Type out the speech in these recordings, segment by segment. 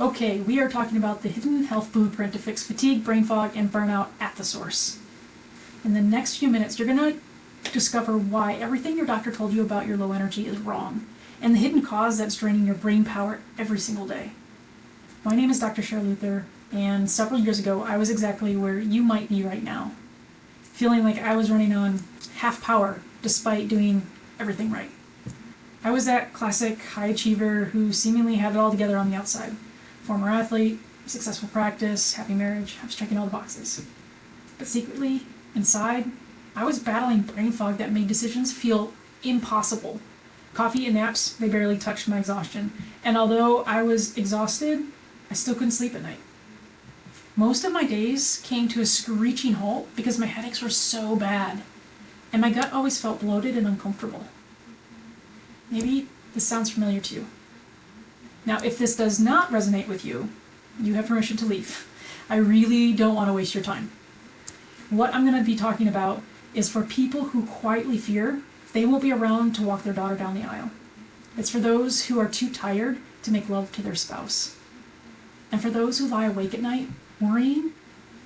Okay, we are talking about the hidden health blueprint to fix fatigue, brain fog, and burnout at the source. In the next few minutes, you're going to discover why everything your doctor told you about your low energy is wrong, and the hidden cause that's draining your brain power every single day. My name is Dr. Cheryl, and several years ago, I was exactly where you might be right now, feeling like I was running on half power despite doing everything right. I was that classic high achiever who seemingly had it all together on the outside. Former athlete, successful practice, happy marriage, I was checking all the boxes. But secretly, inside, I was battling brain fog that made decisions feel impossible. Coffee and naps, they barely touched my exhaustion. And although I was exhausted, I still couldn't sleep at night. Most of my days came to a screeching halt because my headaches were so bad. And my gut always felt bloated and uncomfortable. Maybe this sounds familiar to you. Now, if this does not resonate with you, you have permission to leave. I really don't want to waste your time. What I'm going to be talking about is for people who quietly fear they won't be around to walk their daughter down the aisle. It's for those who are too tired to make love to their spouse. And for those who lie awake at night worrying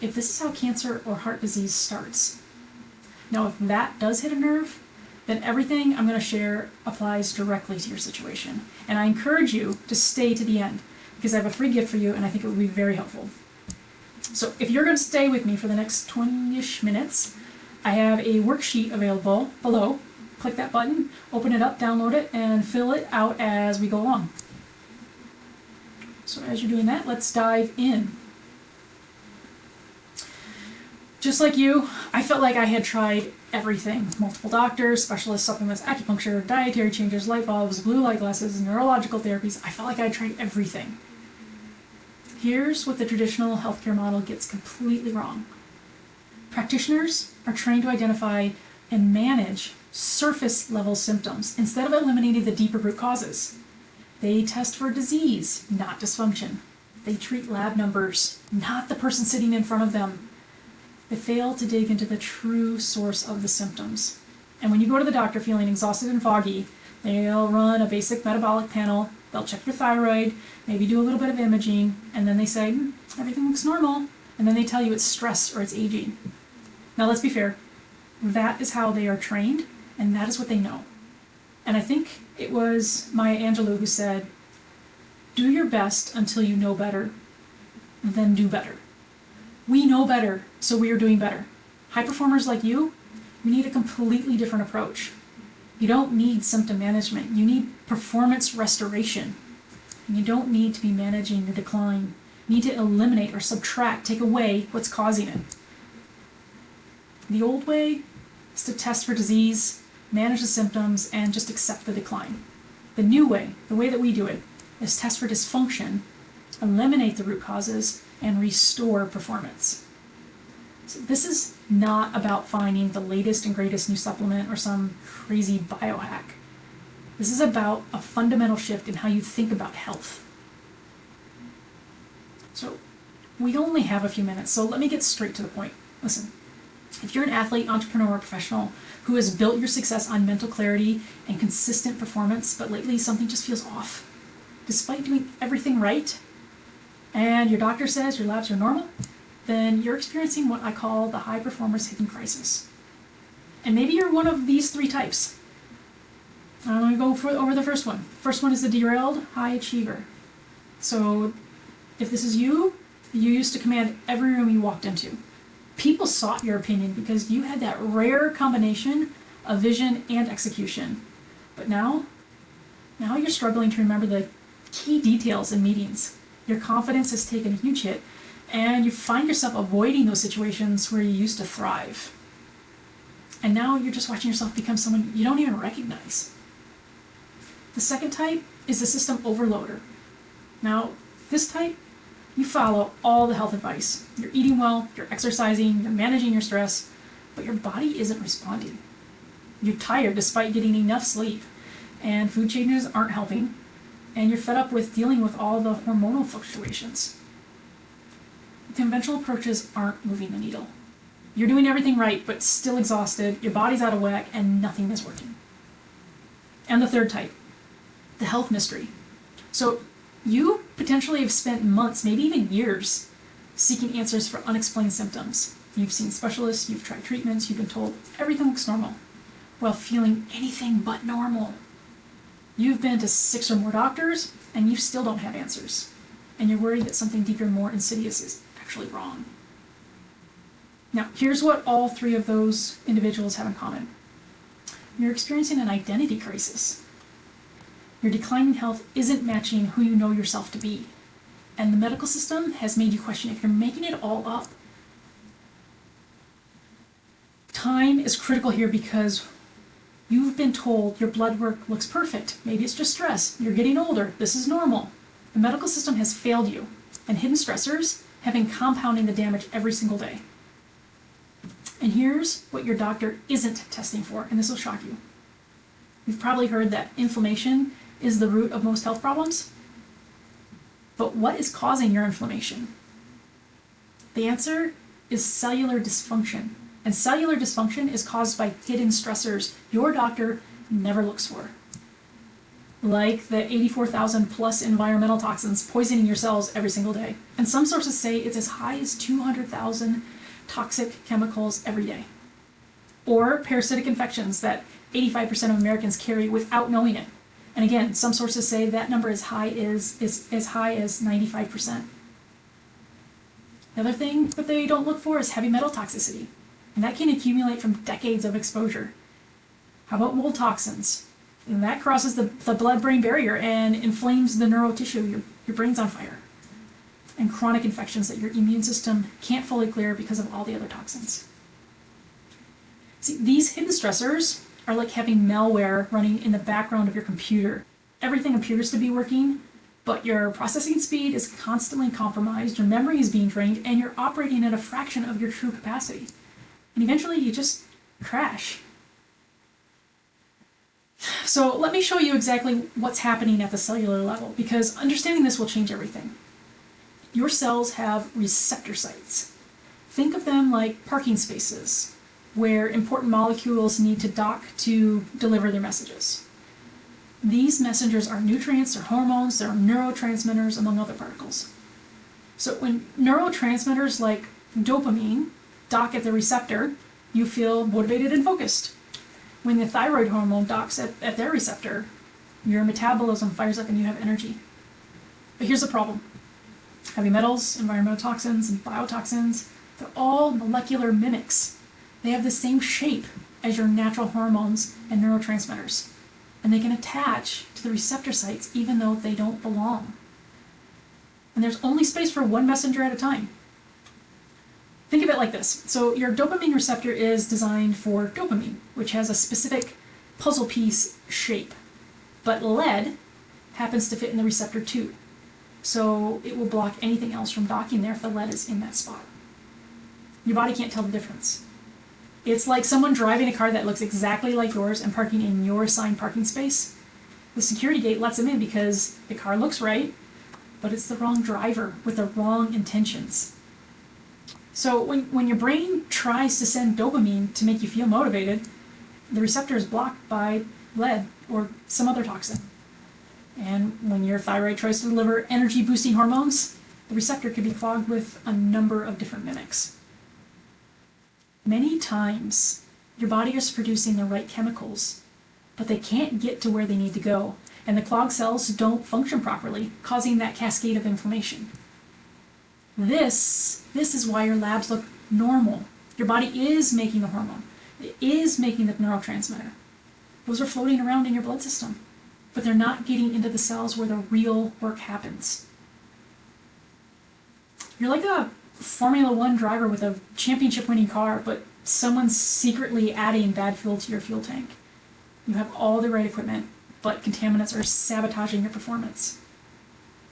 if this is how cancer or heart disease starts. Now, if that does hit a nerve, then everything I'm going to share applies directly to your situation. And I encourage you to stay to the end because I have a free gift for you and I think it will be very helpful. So if you're going to stay with me for the next 20-ish minutes, I have a worksheet available below. Click that button, open it up, download it, and fill it out as we go along. So as you're doing that, let's dive in. Just like you, I felt like I had tried everything. Multiple doctors, specialist supplements, acupuncture, dietary changes, light bulbs, blue light glasses, neurological therapies. I felt like I had tried everything. Here's what the traditional healthcare model gets completely wrong. Practitioners are trained to identify and manage surface-level symptoms instead of eliminating the deeper root causes. They test for disease, not dysfunction. They treat lab numbers, not the person sitting in front of them. They fail to dig into the true source of the symptoms. And when you go to the doctor feeling exhausted and foggy, they'll run a basic metabolic panel, they'll check your thyroid, maybe do a little bit of imaging, and then they say, everything looks normal, and then they tell you it's stress or it's aging. Now let's be fair, that is how they are trained, and that is what they know. And I think it was Maya Angelou who said, do your best until you know better, then do better. We know better, so we are doing better. High performers like you, we need a completely different approach. You don't need symptom management. You need performance restoration. And you don't need to be managing the decline. You need to eliminate or subtract, take away what's causing it. The old way is to test for disease, manage the symptoms, and just accept the decline. The new way, the way that we do it, is test for dysfunction, eliminate the root causes, and restore performance. So this is not about finding the latest and greatest new supplement or some crazy biohack. This is about a fundamental shift in how you think about health. So we only have a few minutes, so let me get straight to the point. Listen, if you're an athlete, entrepreneur, or professional who has built your success on mental clarity and consistent performance, but lately something just feels off, despite doing everything right, and your doctor says your labs are normal, then you're experiencing what I call the high performer's hidden crisis. And maybe you're one of these three types. I'm going to go over the first one. First one is the derailed high achiever. So if this is you, you used to command every room you walked into. People sought your opinion because you had that rare combination of vision and execution. But now you're struggling to remember the key details in meetings. Your confidence has taken a huge hit, and you find yourself avoiding those situations where you used to thrive. And now you're just watching yourself become someone you don't even recognize. The second type is the system overloader. Now, this type, you follow all the health advice. You're eating well, you're exercising, you're managing your stress, but your body isn't responding. You're tired despite getting enough sleep, and food changes aren't helping, and you're fed up with dealing with all the hormonal fluctuations. Conventional approaches aren't moving the needle. You're doing everything right, but still exhausted, your body's out of whack, and nothing is working. And the third type, the health mystery. So you potentially have spent months, maybe even years, seeking answers for unexplained symptoms. You've seen specialists, you've tried treatments, you've been told everything looks normal, while feeling anything but normal. You've been to 6 or more doctors, and you still don't have answers. And you're worried that something deeper, more insidious is actually wrong. Now, here's what all 3 of those individuals have in common. You're experiencing an identity crisis. Your declining health isn't matching who you know yourself to be. And the medical system has made you question if you're making it all up. Time is critical here because you've been told your blood work looks perfect. Maybe it's just stress. You're getting older. This is normal. The medical system has failed you, and hidden stressors have been compounding the damage every single day. And here's what your doctor isn't testing for, and this will shock you. You've probably heard that inflammation is the root of most health problems. But what is causing your inflammation? The answer is cellular dysfunction. And cellular dysfunction is caused by hidden stressors your doctor never looks for. Like the 84,000 plus environmental toxins poisoning your cells every single day. And some sources say it's as high as 200,000 toxic chemicals every day. Or parasitic infections that 85% of Americans carry without knowing it. And again, some sources say that number is as high as 95%. The other thing that they don't look for is heavy metal toxicity. And that can accumulate from decades of exposure. How about mold toxins? And that crosses the blood-brain barrier and inflames the neural tissue. Your brain's on fire. And chronic infections that your immune system can't fully clear because of all the other toxins. See, these hidden stressors are like having malware running in the background of your computer. Everything appears to be working, but your processing speed is constantly compromised, your memory is being drained, and you're operating at a fraction of your true capacity. And eventually you just crash. So let me show you exactly what's happening at the cellular level, because understanding this will change everything. Your cells have receptor sites. Think of them like parking spaces, where important molecules need to dock to deliver their messages. These messengers are nutrients, they're hormones, they're neurotransmitters, among other particles. So when neurotransmitters like dopamine dock at the receptor, you feel motivated and focused. When the thyroid hormone docks at their receptor, your metabolism fires up and you have energy. But here's the problem. Heavy metals, environmental toxins, and biotoxins, they're all molecular mimics. They have the same shape as your natural hormones and neurotransmitters. And they can attach to the receptor sites even though they don't belong. And there's only space for one messenger at a time. Think of it like this. So your dopamine receptor is designed for dopamine, which has a specific puzzle piece shape. But lead happens to fit in the receptor too. So it will block anything else from docking there if the lead is in that spot. Your body can't tell the difference. It's like someone driving a car that looks exactly like yours and parking in your assigned parking space. The security gate lets them in because the car looks right, but it's the wrong driver with the wrong intentions. So when your brain tries to send dopamine to make you feel motivated, the receptor is blocked by lead or some other toxin. And when your thyroid tries to deliver energy-boosting hormones, the receptor could be clogged with a number of different mimics. Many times, your body is producing the right chemicals, but they can't get to where they need to go, and the clogged cells don't function properly, causing that cascade of inflammation. This is why your labs look normal. Your body is making the hormone. It is making the neurotransmitter. Those are floating around in your blood system, but they're not getting into the cells where the real work happens. You're like a Formula One driver with a championship-winning car, but someone's secretly adding bad fuel to your fuel tank. You have all the right equipment, but contaminants are sabotaging your performance.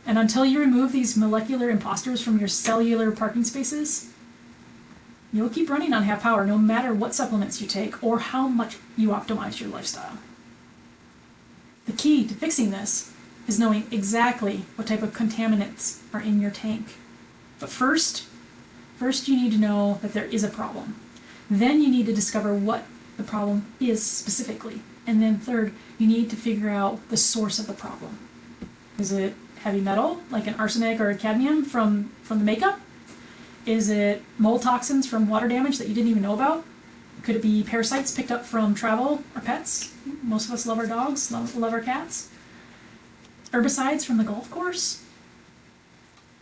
And until you remove these molecular imposters from your cellular parking spaces, you'll keep running on half power no matter what supplements you take or how much you optimize your lifestyle. The key to fixing this is knowing exactly what type of contaminants are in your tank. But first you need to know that there is a problem. Then you need to discover what the problem is specifically. And then third, you need to figure out the source of the problem. Is it heavy metal, like an arsenic or a cadmium from the makeup? Is it mold toxins from water damage that you didn't even know about? Could it be parasites picked up from travel or pets? Most of us love our dogs, love our cats. Herbicides from the golf course?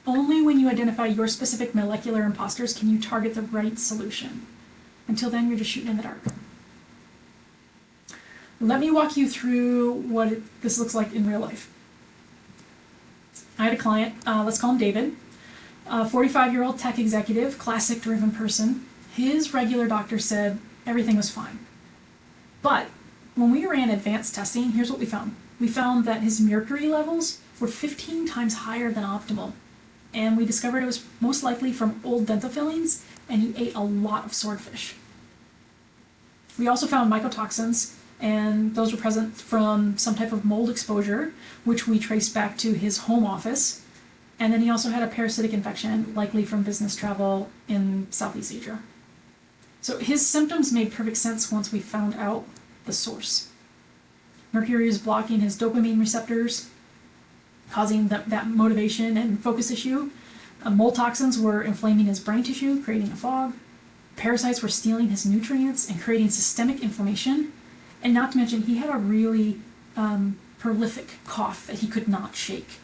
Only when you identify your specific molecular imposters can you target the right solution. Until then, you're just shooting in the dark. Let me walk you through what this looks like in real life. I had a client, let's call him David, a 45-year-old tech executive, classic driven person. His regular doctor said everything was fine. But when we ran advanced testing, here's what we found. We found that his mercury levels were 15 times higher than optimal. And we discovered it was most likely from old dental fillings, and he ate a lot of swordfish. We also found mycotoxins, and those were present from some type of mold exposure, which we traced back to his home office. And then he also had a parasitic infection, likely from business travel in Southeast Asia. So his symptoms made perfect sense once we found out the source. Mercury is blocking his dopamine receptors, causing that motivation and focus issue. Mold toxins were inflaming his brain tissue, creating a fog. Parasites were stealing his nutrients and creating systemic inflammation. And not to mention, he had a really prolific cough that he could not shake.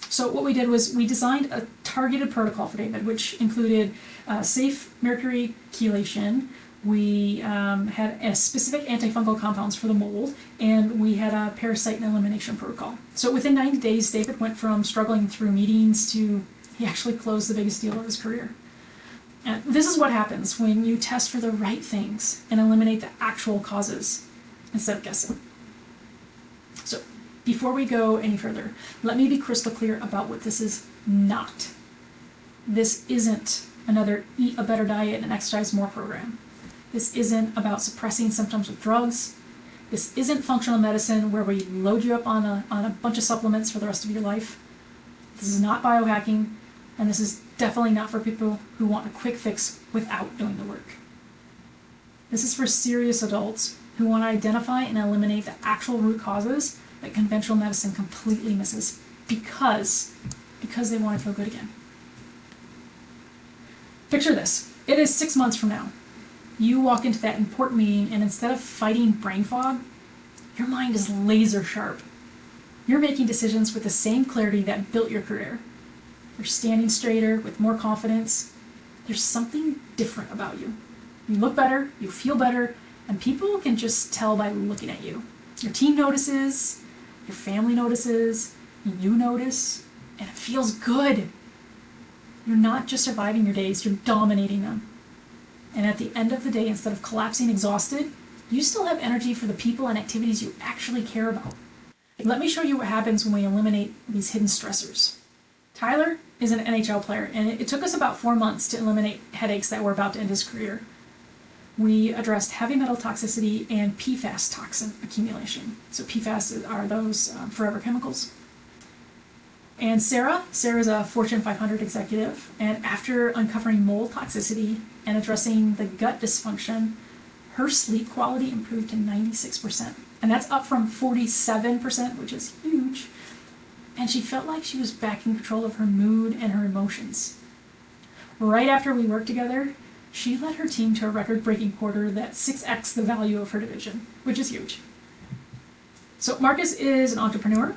So what we did was we designed a targeted protocol for David, which included safe mercury chelation. We had a specific antifungal compounds for the mold, and we had a parasite elimination protocol. So within 90 days, David went from struggling through meetings to he actually closed the biggest deal of his career. And this is what happens when you test for the right things and eliminate the actual causes instead of guessing. So before we go any further, let me be crystal clear about what this is not. This isn't another eat a better diet and exercise more program. This isn't about suppressing symptoms with drugs. This isn't functional medicine where we load you up on a bunch of supplements for the rest of your life. This is not biohacking, and this is definitely not for people who want a quick fix without doing the work. This is for serious adults who want to identify and eliminate the actual root causes that conventional medicine completely misses because they want to feel good again. Picture this. It is 6 months from now. You walk into that important meeting, and instead of fighting brain fog, your mind is laser sharp. You're making decisions with the same clarity that built your career. You're standing straighter with more confidence. There's something different about you. You look better, you feel better, and people can just tell by looking at you. Your team notices, your family notices, you notice, and it feels good. You're not just surviving your days, you're dominating them. And at the end of the day, instead of collapsing exhausted, you still have energy for the people and activities you actually care about. Let me show you what happens when we eliminate these hidden stressors. Tyler is an NHL player, and it took us about 4 months to eliminate headaches that were about to end his career. We addressed heavy metal toxicity and PFAS toxin accumulation. So PFAS are those forever chemicals. And Sarah's a Fortune 500 executive, and after uncovering mold toxicity and addressing the gut dysfunction, her sleep quality improved to 96%. And that's up from 47%, which is huge. And she felt like she was back in control of her mood and her emotions. Right after we worked together, she led her team to a record-breaking quarter that 6x the value of her division, which is huge. So Marcus is an entrepreneur,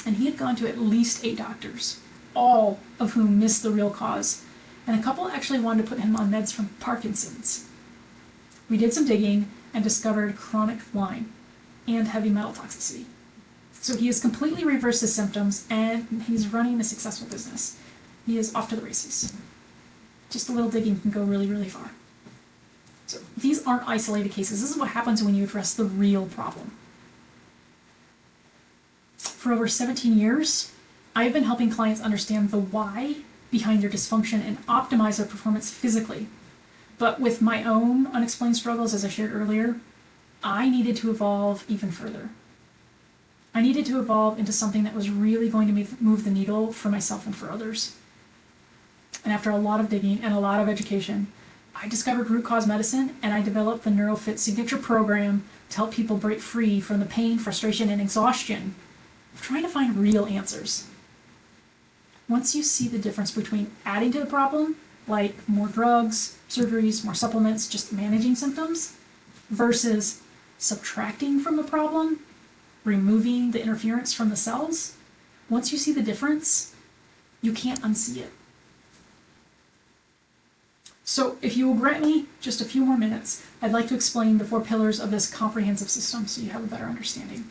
and he had gone to at least 8 doctors, all of whom missed the real cause, and a couple actually wanted to put him on meds from Parkinson's. We did some digging and discovered chronic Lyme and heavy metal toxicity. So he has completely reversed his symptoms, and he's running a successful business. He is off to the races. Just a little digging can go really, really far. So these aren't isolated cases. This is what happens when you address the real problem. For over 17 years, I've been helping clients understand the why behind their dysfunction and optimize their performance physically. But with my own unexplained struggles, as I shared earlier, I needed to evolve even further. I needed to evolve into something that was really going to move the needle for myself and for others. And after a lot of digging and a lot of education, I discovered root cause medicine, and I developed the NeuroFit signature program to help people break free from the pain, frustration, and exhaustion of trying to find real answers. Once you see the difference between adding to the problem, like more drugs, surgeries, more supplements, just managing symptoms, versus subtracting from the problem, removing the interference from the cells, once you see the difference, you can't unsee it. So if you will grant me just a few more minutes, I'd like to explain the 4 pillars of this comprehensive system so you have a better understanding.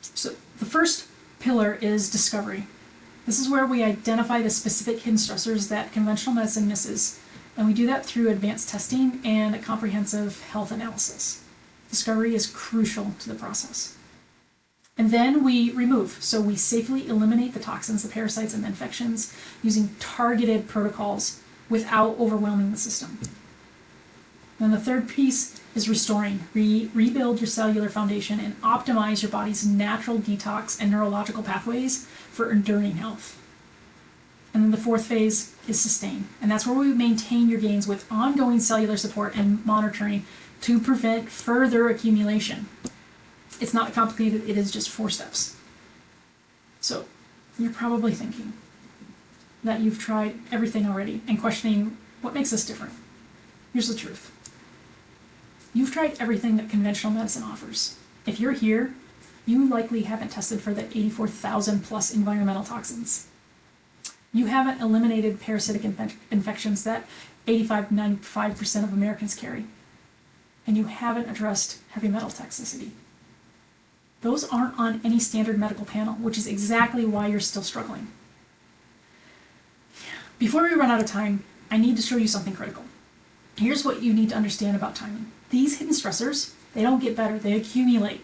So the first pillar is discovery. This is where we identify the specific hidden stressors that conventional medicine misses, and we do that through advanced testing and a comprehensive health analysis. Discovery is crucial to the process. And then we remove, so we safely eliminate the toxins, the parasites, and the infections using targeted protocols without overwhelming the system. Then the third piece is restoring. Rebuild your cellular foundation and optimize your body's natural detox and neurological pathways for enduring health. And then the fourth phase is sustain. And that's where we maintain your gains with ongoing cellular support and monitoring to prevent further accumulation. It's not complicated, it is just 4 steps. So you're probably thinking that you've tried everything already and questioning what makes us different. Here's the truth. You've tried everything that conventional medicine offers. If you're here, you likely haven't tested for the 84,000 plus environmental toxins. You haven't eliminated parasitic infections that 85-95% of Americans carry. And you haven't addressed heavy metal toxicity. Those aren't on any standard medical panel, which is exactly why you're still struggling. Before we run out of time, I need to show you something critical. Here's what you need to understand about timing. These hidden stressors, they don't get better, they accumulate.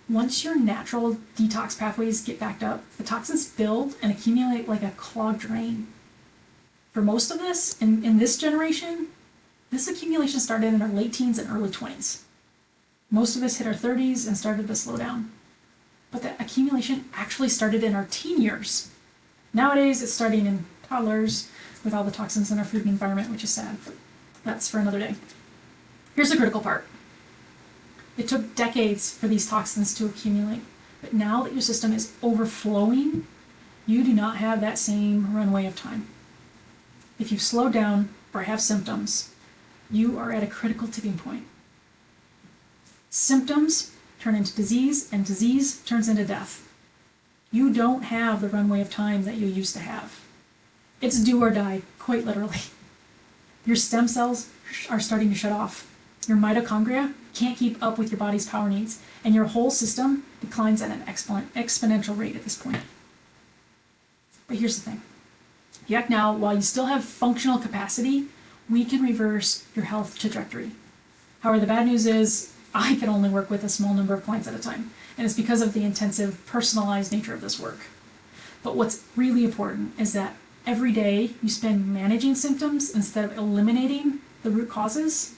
Once your natural detox pathways get backed up, the toxins build and accumulate like a clogged drain. For most of this, in this generation, this accumulation started in our late teens and early 20s. Most of us hit our 30s and started to slow down. But the accumulation actually started in our teen years. Nowadays, it's starting in toddlers with all the toxins in our food and environment, which is sad, but that's for another day. Here's the critical part. It took decades for these toxins to accumulate, but now that your system is overflowing, you do not have that same runway of time. If you've slowed down or have symptoms, you are at a critical tipping point. Symptoms turn into disease, and disease turns into death. You don't have the runway of time that you used to have. It's do or die, quite literally. Your stem cells are starting to shut off. Your mitochondria can't keep up with your body's power needs, and your whole system declines at an exponential rate at this point. But here's the thing. You act now while you still have functional capacity, we can reverse your health trajectory. However, the bad news is I can only work with a small number of clients at a time, and it's because of the intensive, personalized nature of this work. But what's really important is that every day you spend managing symptoms instead of eliminating the root causes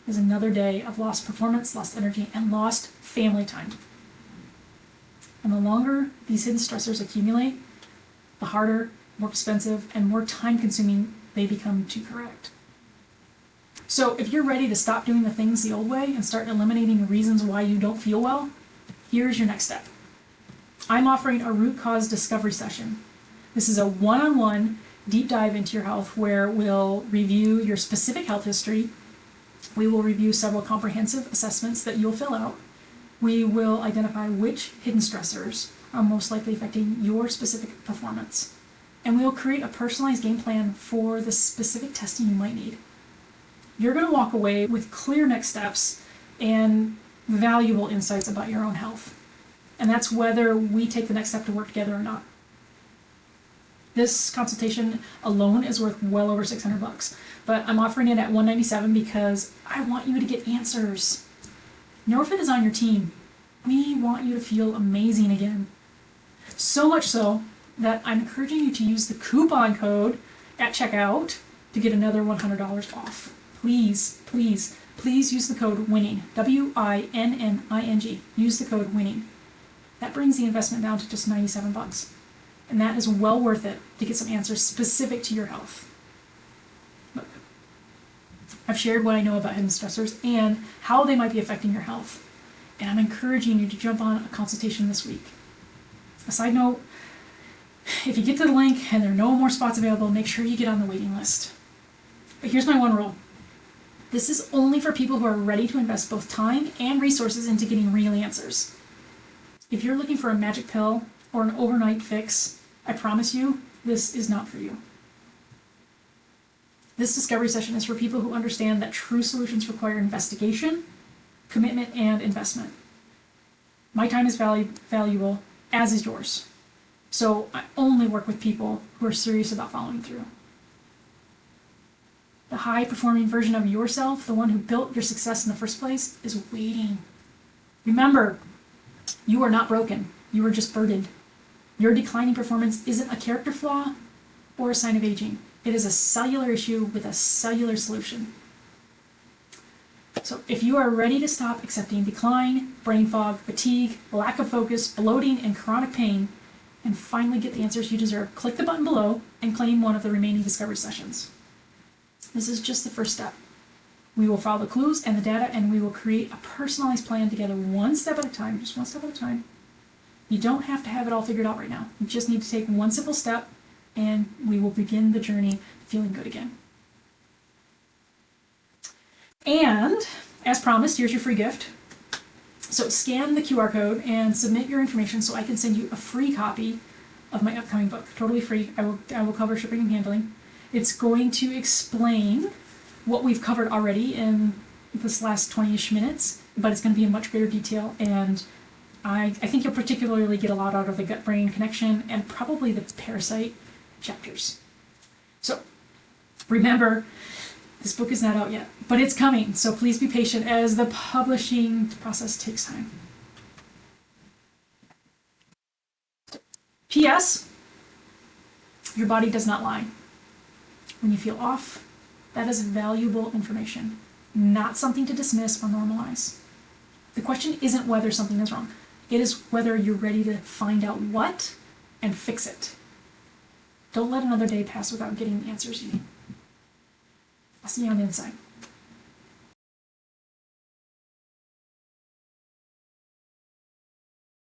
is another day of lost performance, lost energy, and lost family time. And the longer these hidden stressors accumulate, the harder, more expensive, and more time-consuming they become to correct. So if you're ready to stop doing the things the old way and start eliminating the reasons why you don't feel well, here's your next step. I'm offering a root cause discovery session. This is a one-on-one deep dive into your health where we'll review your specific health history. We will review several comprehensive assessments that you'll fill out. We will identify which hidden stressors are most likely affecting your specific performance. And we'll create a personalized game plan for the specific testing you might need. You're going to walk away with clear next steps and valuable insights about your own health. And that's whether we take the next step to work together or not. This consultation alone is worth well over $600, but I'm offering it at $197 because I want you to get answers. NeuroFit is on your team. We want you to feel amazing again. So much so that I'm encouraging you to use the coupon code at checkout to get another $100 off. Please, please, please use the code WINNING, WINNING. Use the code WINNING. That brings the investment down to just $97. And that is well worth it to get some answers specific to your health. Look, I've shared what I know about hidden stressors and how they might be affecting your health. And I'm encouraging you to jump on a consultation this week. A side note, if you get to the link and there are no more spots available, make sure you get on the waiting list. But here's my one rule. This is only for people who are ready to invest both time and resources into getting real answers. If you're looking for a magic pill or an overnight fix, I promise you, this is not for you. This discovery session is for people who understand that true solutions require investigation, commitment, and investment. My time is valuable, as is yours. So I only work with people who are serious about following through. The high-performing version of yourself, the one who built your success in the first place, is waiting. Remember, you are not broken. You are just burdened. Your declining performance isn't a character flaw or a sign of aging. It is a cellular issue with a cellular solution. So if you are ready to stop accepting decline, brain fog, fatigue, lack of focus, bloating, and chronic pain, and finally get the answers you deserve, click the button below and claim one of the remaining discovery sessions. This is just the first step. We will follow the clues and the data, and we will create a personalized plan together, one step at a time, just one step at a time. You don't have to have it all figured out right now. You just need to take one simple step, and we will begin the journey feeling good again. And, as promised, here's your free gift. So scan the QR code and submit your information so I can send you a free copy of my upcoming book. Totally free. I will cover shipping and handling. It's going to explain what we've covered already in this last 20-ish minutes, but it's going to be in much greater detail, and I think you'll particularly get a lot out of the gut-brain connection and probably the parasite chapters. So remember, this book is not out yet, but it's coming, so please be patient as the publishing process takes time. P.S. Your body does not lie. When you feel off, that is valuable information, not something to dismiss or normalize. The question isn't whether something is wrong. It is whether you're ready to find out what and fix it. Don't let another day pass without getting the answers you need. I'll see you on the inside.